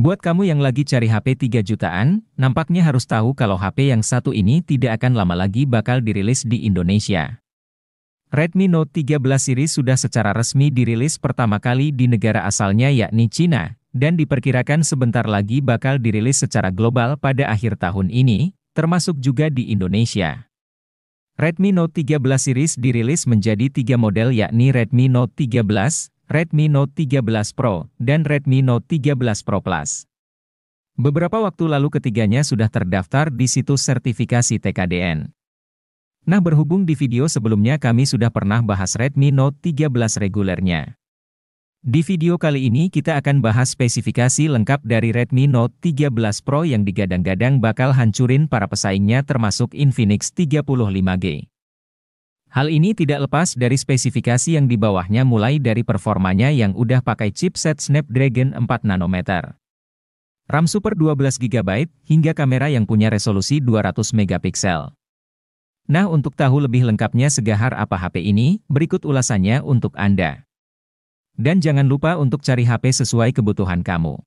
Buat kamu yang lagi cari HP 3 jutaan, nampaknya harus tahu kalau HP yang satu ini tidak akan lama lagi bakal dirilis di Indonesia. Redmi Note 13 series sudah secara resmi dirilis pertama kali di negara asalnya yakni Cina, dan diperkirakan sebentar lagi bakal dirilis secara global pada akhir tahun ini, termasuk juga di Indonesia. Redmi Note 13 series dirilis menjadi 3 model yakni Redmi Note 13, Redmi Note 13 Pro, dan Redmi Note 13 Pro Plus. Beberapa waktu lalu ketiganya sudah terdaftar di situs sertifikasi TKDN. Nah, berhubung di video sebelumnya kami sudah pernah bahas Redmi Note 13 regulernya. Di video kali ini kita akan bahas spesifikasi lengkap dari Redmi Note 13 Pro yang digadang-gadang bakal hancurin para pesaingnya termasuk Infinix 35G. Hal ini tidak lepas dari spesifikasi yang di bawahnya mulai dari performanya yang udah pakai chipset Snapdragon 4 nanometer. RAM Super 12 GB, hingga kamera yang punya resolusi 200 megapiksel. Nah, untuk tahu lebih lengkapnya segahar apa HP ini, berikut ulasannya untuk Anda. Dan jangan lupa untuk cari HP sesuai kebutuhan kamu.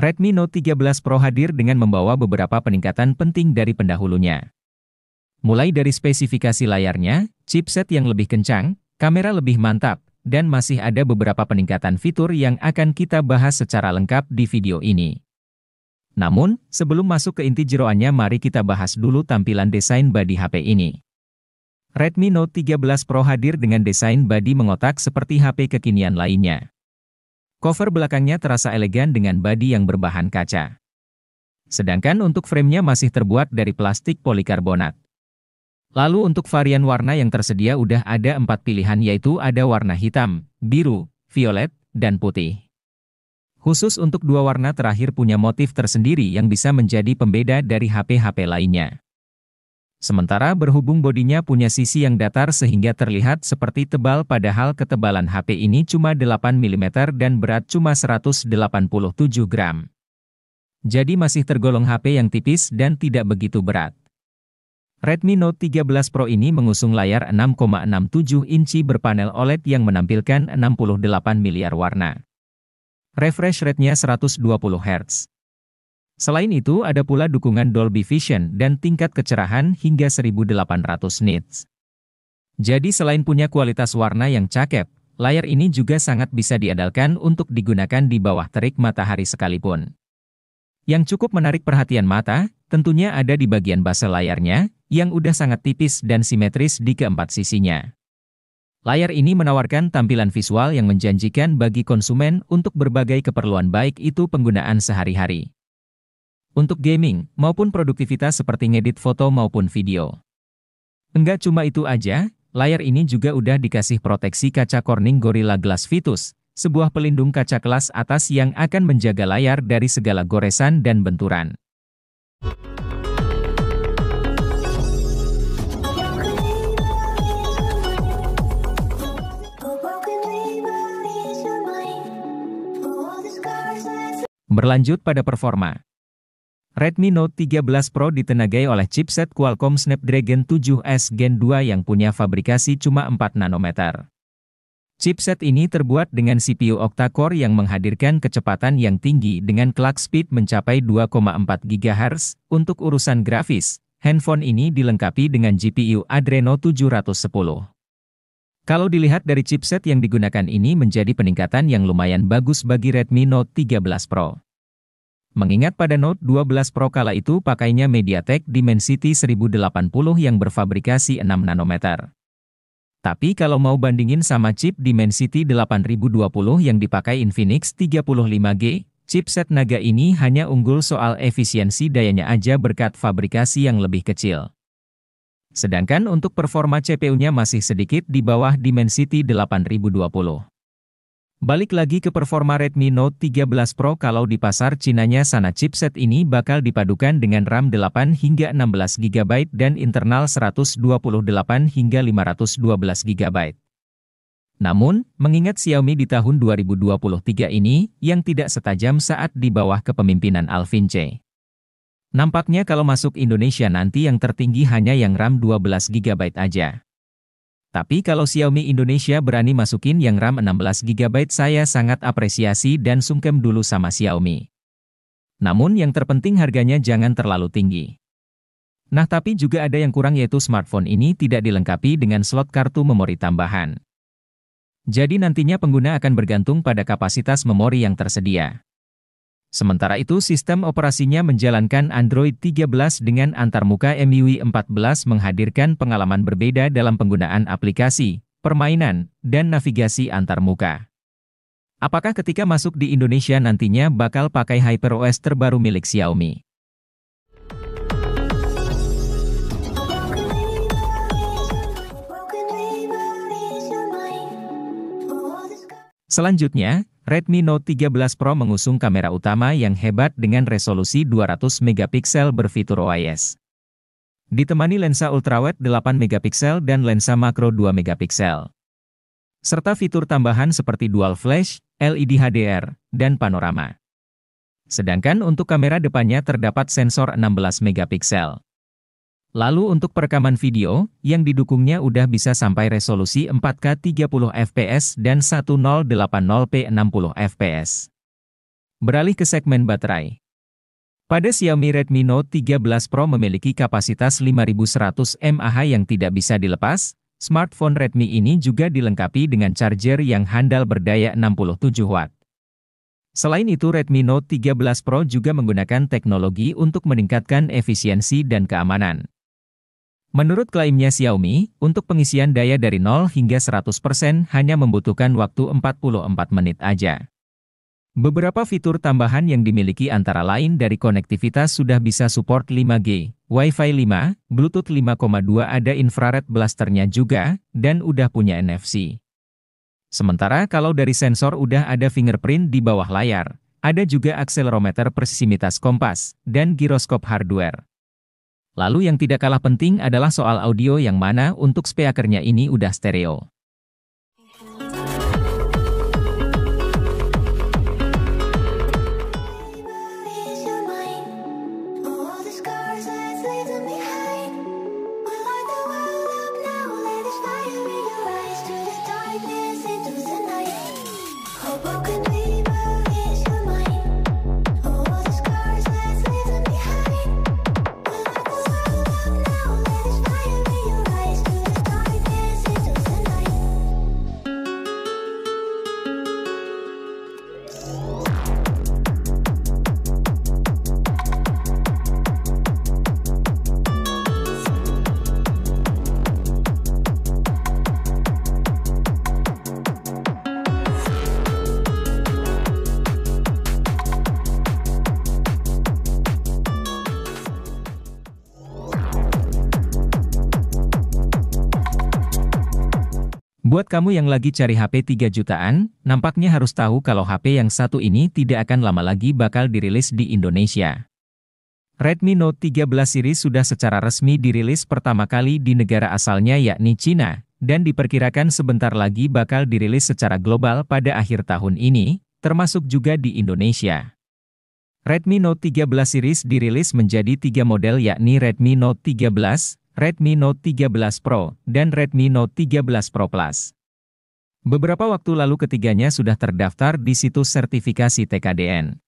Redmi Note 13 Pro hadir dengan membawa beberapa peningkatan penting dari pendahulunya. Mulai dari spesifikasi layarnya, chipset yang lebih kencang, kamera lebih mantap, dan masih ada beberapa peningkatan fitur yang akan kita bahas secara lengkap di video ini. Namun, sebelum masuk ke inti jeroannya mari kita bahas dulu tampilan desain bodi HP ini. Redmi Note 13 Pro hadir dengan desain bodi mengotak seperti HP kekinian lainnya. Cover belakangnya terasa elegan dengan bodi yang berbahan kaca. Sedangkan untuk framenya masih terbuat dari plastik polikarbonat. Lalu untuk varian warna yang tersedia udah ada 4 pilihan yaitu ada warna hitam, biru, violet, dan putih. Khusus untuk 2 warna terakhir punya motif tersendiri yang bisa menjadi pembeda dari HP-HP lainnya. Sementara berhubung bodinya punya sisi yang datar sehingga terlihat seperti tebal padahal ketebalan HP ini cuma 8 mm dan berat cuma 187 gram. Jadi masih tergolong HP yang tipis dan tidak begitu berat. Redmi Note 13 Pro ini mengusung layar 6,67 inci berpanel OLED yang menampilkan 68 miliar warna. Refresh rate-nya 120 Hz. Selain itu ada pula dukungan Dolby Vision dan tingkat kecerahan hingga 1800 nits. Jadi selain punya kualitas warna yang cakep, layar ini juga sangat bisa diandalkan untuk digunakan di bawah terik matahari sekalipun. Yang cukup menarik perhatian mata, tentunya ada di bagian base layarnya, yang udah sangat tipis dan simetris di keempat sisinya. Layar ini menawarkan tampilan visual yang menjanjikan bagi konsumen untuk berbagai keperluan baik itu penggunaan sehari-hari. Untuk gaming, maupun produktivitas seperti ngedit foto maupun video. Enggak cuma itu aja, layar ini juga udah dikasih proteksi kaca Corning Gorilla Glass Vitus, sebuah pelindung kaca kelas atas yang akan menjaga layar dari segala goresan dan benturan. Berlanjut pada performa. Redmi Note 13 Pro ditenagai oleh chipset Qualcomm Snapdragon 7S Gen 2 yang punya fabrikasi cuma 4 nanometer. Chipset ini terbuat dengan CPU octa-core yang menghadirkan kecepatan yang tinggi dengan clock speed mencapai 2,4 GHz. Untuk urusan grafis, handphone ini dilengkapi dengan GPU Adreno 710. Kalau dilihat dari chipset yang digunakan ini menjadi peningkatan yang lumayan bagus bagi Redmi Note 13 Pro. Mengingat pada Note 12 Pro kala itu pakainya MediaTek Dimensity 1080 yang berfabrikasi 6 nanometer. Tapi kalau mau bandingin sama chip Dimensity 8020 yang dipakai Infinix 35G, chipset Naga ini hanya unggul soal efisiensi dayanya aja berkat fabrikasi yang lebih kecil. Sedangkan untuk performa CPU-nya masih sedikit di bawah Dimensity 8020. Balik lagi ke performa Redmi Note 13 Pro kalau di pasar Cinanya sana chipset ini bakal dipadukan dengan RAM 8 hingga 16 GB dan internal 128 hingga 512 GB. Namun, mengingat Xiaomi di tahun 2023 ini, yang tidak setajam saat di bawah kepemimpinan Alvin C. Nampaknya kalau masuk Indonesia nanti yang tertinggi hanya yang RAM 12 GB aja. Tapi kalau Xiaomi Indonesia berani masukin yang RAM 16 GB, saya sangat apresiasi dan sungkem dulu sama Xiaomi. Namun yang terpenting harganya jangan terlalu tinggi. Nah, tapi juga ada yang kurang, yaitu smartphone ini tidak dilengkapi dengan slot kartu memori tambahan. Jadi nantinya pengguna akan bergantung pada kapasitas memori yang tersedia. Sementara itu sistem operasinya menjalankan Android 13 dengan antarmuka MIUI 14 menghadirkan pengalaman berbeda dalam penggunaan aplikasi, permainan, dan navigasi antarmuka. Apakah ketika masuk di Indonesia nantinya bakal pakai HyperOS terbaru milik Xiaomi? Selanjutnya, Redmi Note 13 Pro mengusung kamera utama yang hebat dengan resolusi 200 megapiksel berfitur OIS. Ditemani lensa ultrawide 8 megapiksel dan lensa makro 2 megapiksel. Serta fitur tambahan seperti dual flash, LED HDR, dan panorama. Sedangkan untuk kamera depannya terdapat sensor 16 megapiksel. Lalu untuk perekaman video, yang didukungnya udah bisa sampai resolusi 4K 30 fps dan 1080p 60 fps. Beralih ke segmen baterai. Pada Xiaomi Redmi Note 13 Pro memiliki kapasitas 5100 mAh yang tidak bisa dilepas, smartphone Redmi ini juga dilengkapi dengan charger yang handal berdaya 67 watt. Selain itu Redmi Note 13 Pro juga menggunakan teknologi untuk meningkatkan efisiensi dan keamanan. Menurut klaimnya Xiaomi, untuk pengisian daya dari 0 hingga 100% hanya membutuhkan waktu 44 menit aja. Beberapa fitur tambahan yang dimiliki antara lain dari konektivitas sudah bisa support 5G, Wi-Fi 5, Bluetooth 5.2, ada infrared blasternya juga, dan udah punya NFC. Sementara kalau dari sensor udah ada fingerprint di bawah layar, ada juga akselerometer presisivitas kompas, dan giroskop hardware. Lalu yang tidak kalah penting adalah soal audio yang mana untuk speakernya ini udah stereo. Buat kamu yang lagi cari HP 3 jutaan, nampaknya harus tahu kalau HP yang satu ini tidak akan lama lagi bakal dirilis di Indonesia. Redmi Note 13 series sudah secara resmi dirilis pertama kali di negara asalnya yakni Cina, dan diperkirakan sebentar lagi bakal dirilis secara global pada akhir tahun ini, termasuk juga di Indonesia. Redmi Note 13 series dirilis menjadi 3 model yakni Redmi Note 13, Redmi Note 13 Pro, dan Redmi Note 13 Pro Plus. Beberapa waktu lalu ketiganya sudah terdaftar di situs sertifikasi TKDN.